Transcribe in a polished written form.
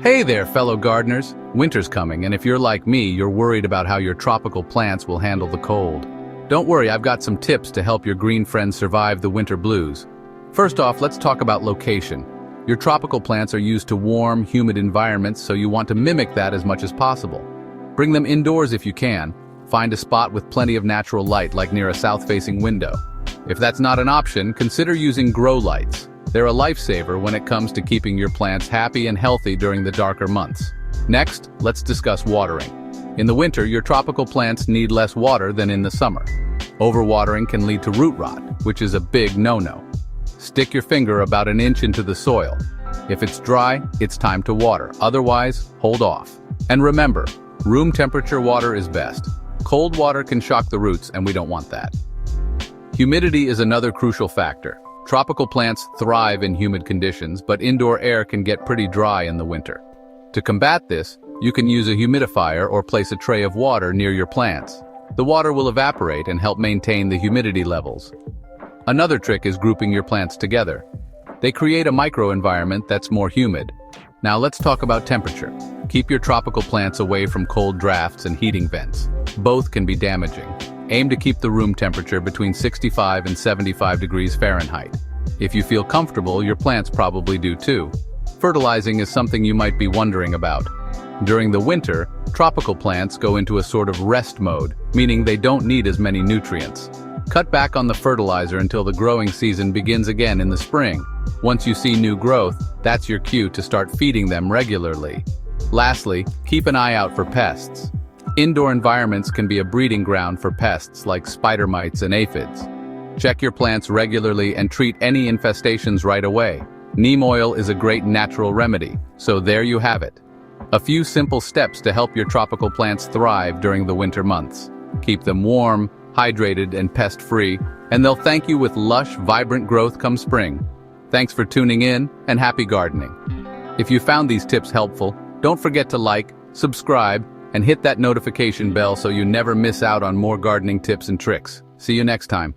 Hey there, fellow gardeners. Winter's coming, and if you're like me, you're worried about how your tropical plants will handle the cold. Don't worry, I've got some tips to help your green friends survive the winter blues. First off, let's talk about location. Your tropical plants are used to warm, humid environments, so you want to mimic that as much as possible. Bring them indoors if you can. Find a spot with plenty of natural light, like near a south-facing window. If that's not an option, consider using grow lights. They're a lifesaver when it comes to keeping your plants happy and healthy during the darker months. Next, let's discuss watering. In the winter, your tropical plants need less water than in the summer. Overwatering can lead to root rot, which is a big no-no. Stick your finger about an inch into the soil. If it's dry, it's time to water. Otherwise, hold off. And remember, room temperature water is best. Cold water can shock the roots, and we don't want that. Humidity is another crucial factor. Tropical plants thrive in humid conditions, but indoor air can get pretty dry in the winter. To combat this, you can use a humidifier or place a tray of water near your plants. The water will evaporate and help maintain the humidity levels. Another trick is grouping your plants together. They create a microenvironment that's more humid. Now let's talk about temperature. Keep your tropical plants away from cold drafts and heating vents. Both can be damaging. Aim to keep the room temperature between 65 and 75 degrees Fahrenheit. If you feel comfortable, your plants probably do too. Fertilizing is something you might be wondering about. During the winter, tropical plants go into a sort of rest mode, meaning they don't need as many nutrients. Cut back on the fertilizer until the growing season begins again in the spring. Once you see new growth, that's your cue to start feeding them regularly. Lastly, keep an eye out for pests. Indoor environments can be a breeding ground for pests like spider mites and aphids. Check your plants regularly and treat any infestations right away. Neem oil is a great natural remedy, so there you have it. A few simple steps to help your tropical plants thrive during the winter months. Keep them warm, hydrated, and pest-free, and they'll thank you with lush, vibrant growth come spring. Thanks for tuning in, and happy gardening. If you found these tips helpful, don't forget to like, subscribe, and hit that notification bell so you never miss out on more gardening tips and tricks. See you next time.